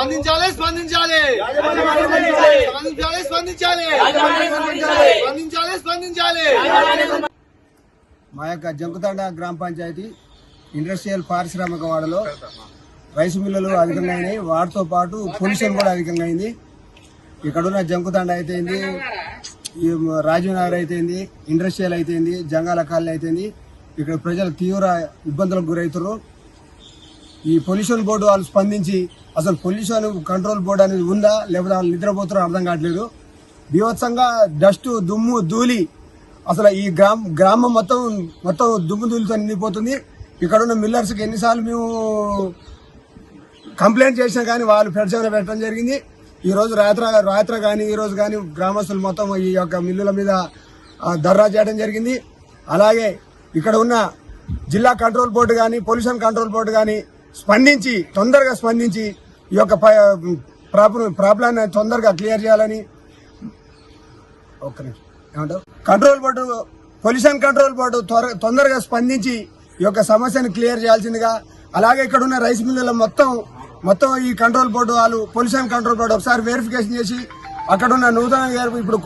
స్పందించాలి స్పందించాలి స్పందించాలి స్పందించాలి స్పందించాలి స్పందించాలి. మా యొక్క జంకుతాండ గ్రామ పంచాయతీ ఇండస్ట్రియల్ పారిశ్రామిక వాడలో రైస్ మిల్లులు అధికంగా అయినాయి. వాటితో పాటు పొల్యూషన్ కూడా అధికంగా అయింది. ఇక్కడున్న జంకుతాండ అయితేంది, రాజీవ్ నగర్ అయితేంది, ఇండస్ట్రియల్ అయితేంది, జంగాల కాలనీ అయితేంది, ఇక్కడ ప్రజలు తీవ్ర ఇబ్బందులకు గురవుతారు. ఈ పొల్యూషన్ బోర్డు వాళ్ళు స్పందించి అసలు పొల్యూషన్ కంట్రోల్ బోర్డు అనేది ఉందా లేకపోతే వాళ్ళు నిద్రపోతారో అర్థం కావట్లేదు. బీభత్సంగా డస్ట్, దుమ్ము, ధూళి అసలు ఈ గ్రామం మొత్తం దుమ్ము ధూళితో నిండిపోతుంది. ఇక్కడ ఉన్న మిల్లర్స్కి ఎన్నిసార్లు మేము కంప్లైంట్ చేసినా కానీ వాళ్ళు పెడచెవిన పెట్టడం జరిగింది. ఈ రోజు రాత్రి కానీ ఈ రోజు కానీ గ్రామస్తులు మొత్తం ఈ యొక్క మిల్లుల మీద ధర్నా చేయడం జరిగింది. అలాగే ఇక్కడ ఉన్న జిల్లా కంట్రోల్ బోర్డు కానీ పొల్యూషన్ కంట్రోల్ బోర్డు కానీ తొందరగా స్పందించి ఈ యొక్క ప్రాబ్లాన్ని తొందరగా క్లియర్ చేయాలని ఏమంటారు control board pollution control board తొందరగా స్పందించి ఈ యొక్క సమస్యను క్లియర్ చేయాల్సిందిగా, అలాగే ఇక్కడ ఉన్న రైస్ మిల్లుల మొత్తం ఈ కంట్రోల్ బోర్డు వాళ్ళు పొల్యూషన్ కంట్రోల్ బోర్డు ఒకసారి వెరిఫికేషన్ చేసి అక్కడ ఉన్న నూతనంగా ఇప్పుడు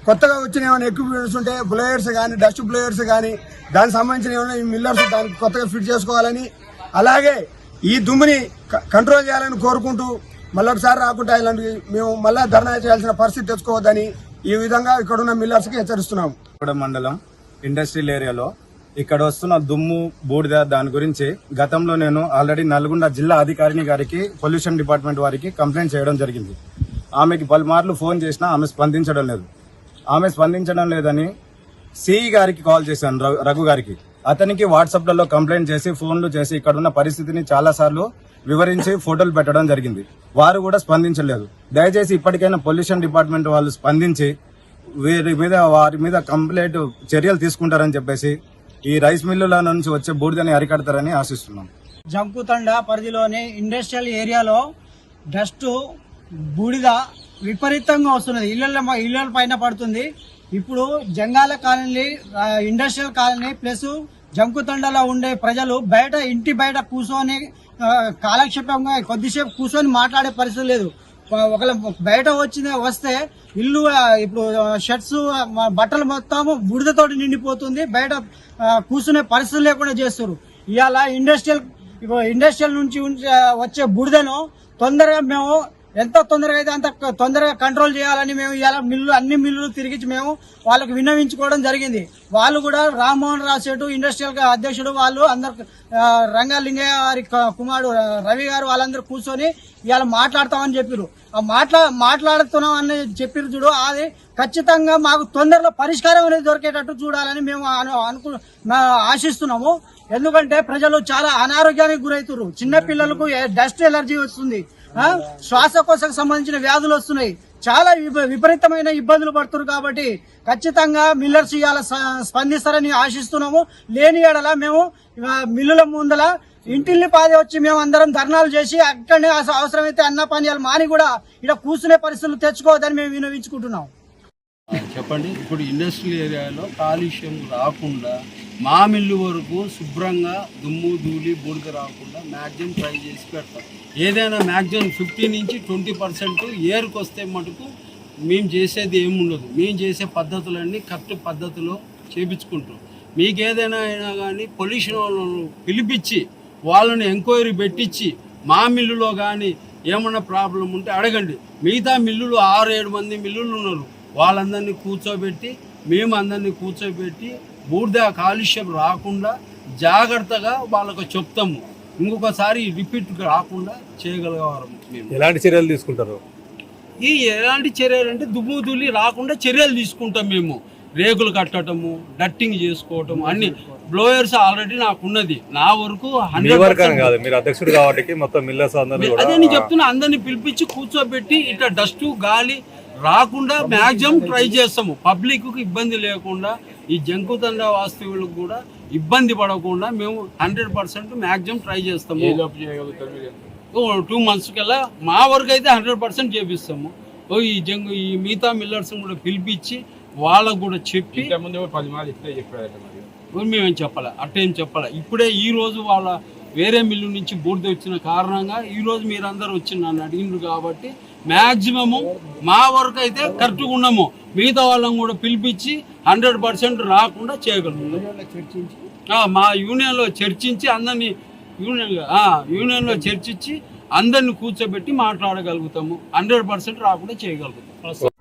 కొత్తగా వచ్చిన ఏమైనా ఎక్విప్మెంట్స్ ఉంటే బ్లోయర్స్ కానీ డస్ట్ బ్లోయర్స్ కానీ దానికి సంబంధించిన ఏమైనా ఈ మిల్లర్స్ దానికి కొత్తగా ఫిట్ చేసుకోవాలని, అలాగే ఈ దుమ్ముని కంట్రోల్ చేయాలని కోరుకుంటూ మళ్ళొకసారి రాకుండా ఇలాంటి మేము మళ్ళా ధర్నా చేయాల్సిన పరిస్థితి తెచ్చుకోవద్దని ఈ విధంగా ఇక్కడున్న మిల్లర్స్కి హెచ్చరిస్తున్నాము. మండలం ఇండస్ట్రియల్ ఏరియాలో ఇక్కడ వస్తున్న దుమ్ము బూడిద దాని గురించి గతంలో నేను ఆల్రెడీ నల్గొండ జిల్లా అధికారిని గారికి పొల్యూషన్ డిపార్ట్మెంట్ వారికి కంప్లైంట్ చేయడం జరిగింది. ఆమెకి పలుమార్లు ఫోన్ చేసినా ఆమె స్పందించడం లేదు. ఆమె స్పందించడం లేదని సిఈ గారికి కాల్ చేశాను, రఘు గారికి. అతనికి వాట్సాప్లలో కంప్లైంట్ చేసి ఫోన్లు చేసి ఇక్కడ ఉన్న పరిస్థితిని చాలా సార్లు వివరించి ఫోటోలు పెట్టడం జరిగింది. వారు కూడా స్పందించలేదు. దయచేసి ఇప్పటికైనా పొల్యూషన్ డిపార్ట్మెంట్ వాళ్ళు స్పందించి వారి మీద కంప్లైంట్ చర్యలు తీసుకుంటారని చెప్పేసి ఈ రైస్ మిల్లుల నుంచి వచ్చే బూడిదని అరికడతారని ఆశిస్తున్నాం. జంకుతండ పరిధిలోని ఇండస్ట్రియల్ ఏరియాలో డస్ట్ బూడిద విపరీతంగా వస్తున్నది. ఇళ్ల పైన పడుతుంది. ఇప్పుడు Jangala colony, industrial colony plus జంకుతండలో ఉండే ప్రజలు ఇంటి బయట కూర్చొని కాలక్షేపంగా కొద్దిసేపు కూర్చొని మాట్లాడే పరిస్థితి లేదు. ఒకవేళ బయట వస్తే ఇల్లు ఇప్పుడు షర్ట్స్ బట్టలు మొత్తం బుడిదతోటి నిండిపోతుంది. బయట కూర్చునే పరిస్థితి లేకుండా చేస్తారు. ఇవాళ ఇండస్ట్రియల్ నుంచి వచ్చే బుడిదను తొందరగా మేము ఎంత తొందరగా అయితే అంత తొందరగా కంట్రోల్ చేయాలని మేము ఇవాళ అన్ని మిల్లులు తిరిగి మేము వాళ్ళకు విన్నవించుకోవడం జరిగింది. వాళ్ళు కూడా రామ్మోహన్ రావు ఇండస్ట్రియల్ అధ్యక్షుడు వాళ్ళు అందరు రంగలింగయ్య వారి కుమారుడు రవి గారు వాళ్ళందరూ కూర్చొని ఇవాళ మాట్లాడతామని చెప్పారు. మాట్లాడుతున్నాం అని చెప్పారు చూడు, అది ఖచ్చితంగా మాకు తొందరలో పరిష్కారం అనేది దొరికేటట్టు చూడాలని మేము ఆశిస్తున్నాము. ఎందుకంటే ప్రజలు చాలా అనారోగ్యానికి గురవుతారు. చిన్న పిల్లలకు డస్ట్ ఎలర్జీ వస్తుంది, శ్వాసకోశకు సంబంధించిన వ్యాధులు వస్తున్నాయి. చాలా విపరీతమైన ఇబ్బందులు పడుతున్నారు. కాబట్టి ఖచ్చితంగా మిల్లర్స్ ఇవాళ స్పందిస్తారని ఆశిస్తున్నాము. లేని ఎడల మేము మిల్లుల ముందల ఇంటిల్ని పాది వచ్చి మేము అందరం ధర్నాలు చేసి అక్కడనే అవసరమైతే అన్న పానీయాలు మాని కూడా ఇక్కడ కూర్చునే పరిస్థితులు తెచ్చుకోవద్దని మేము విన్నవించుకుంటున్నాం. చెప్పండి. ఇప్పుడు ఇండస్ట్రియల్ ఏరియాలో కాలుష్యం రాకుండా మా మిల్లు వరకు శుభ్రంగా దుమ్ము ధూళి బూడిద రాకుండా మ్యాక్సిమం ట్రై చేసి పెడతాం. ఏదైనా మ్యాక్సిమం 15 నుంచి 20% ఏరుకు వస్తే మటుకు మేము చేసేది ఏముండదు. మేము చేసే పద్ధతులన్నీ కరెక్ట్ పద్ధతిలో చేపించుకుంటాం. మీకు ఏదైనా అయినా కానీ పొల్యూషన్ వాళ్ళను పిలిపించి వాళ్ళని ఎంక్వైరీ పెట్టించి మా మిల్లులో కానీ ఏమన్నా ప్రాబ్లం ఉంటే అడగండి. మిగతా మిల్లులు 6-7 మంది మిల్లులు ఉన్నారు. వాళ్ళందరినీ కూర్చోబెట్టి మేము అందరినీ కూర్చోబెట్టి బూడిద కాలుష్యం రాకుండా జాగ్రత్తగా వాళ్ళకు చెప్తాము. ఇంకొకసారి రిపీట్ రాకుండా చేయగలగవారు. మేము ఎలాంటి చర్యలు తీసుకుంటారు? ఎలాంటి చర్యలు అంటే దుమ్ము ధూళి రాకుండా చర్యలు తీసుకుంటాం. మేము రేకులు కట్టడము, డట్టింగ్ చేసుకోవటం అన్ని బ్లోయర్స్ ఆల్రెడీ నాకు ఉన్నది. నా వరకు 100% కాదు, మీరు అధ్యక్షుడు కాబట్టి మొత్తం మిల్లర్స్ అందరినీ అదే నేను చెప్తున్నా. అందరినీ పిలిపించి కూర్చోబెట్టి ఇట్లా డస్ట్ గాలి రాకుండా మ్యాక్సిమం ట్రై చేస్తాము. పబ్లిక్ కు ఇబ్బంది లేకుండా, ఈ జంకుతండ వాస్తవులకు కూడా ఇబ్బంది పడకుండా మేము 100% మ్యాక్సిమం ట్రై చేస్తాము. 2 months కల్లా మా వరకు అయితే 100% చేపిస్తాము. ఈ మిగతా మిల్లర్స్ కూడా పిలిపించి వాళ్ళకు కూడా చెప్పి మేమేం చెప్పాలి, అట్టేం చెప్పాలి. ఇప్పుడే ఈ రోజు వాళ్ళ వేరే మిల్లు నుంచి బూడిద వచ్చిన కారణంగా ఈరోజు మీరందరూ వచ్చి నన్ను అడిగినారు కాబట్టి మ్యాక్సిమము మా వరకు అయితే కరెక్ట్గా ఉన్నాము. మిగతా వాళ్ళని కూడా పిలిపించి 100% రాకుండా చేయగలుగుతాం. మా యూనియన్లో చర్చించి అందరినీ యూనియన్లో చర్చించి అందరిని కూర్చోబెట్టి మాట్లాడగలుగుతాము. 100% రాకుండా చేయగలుగుతాం.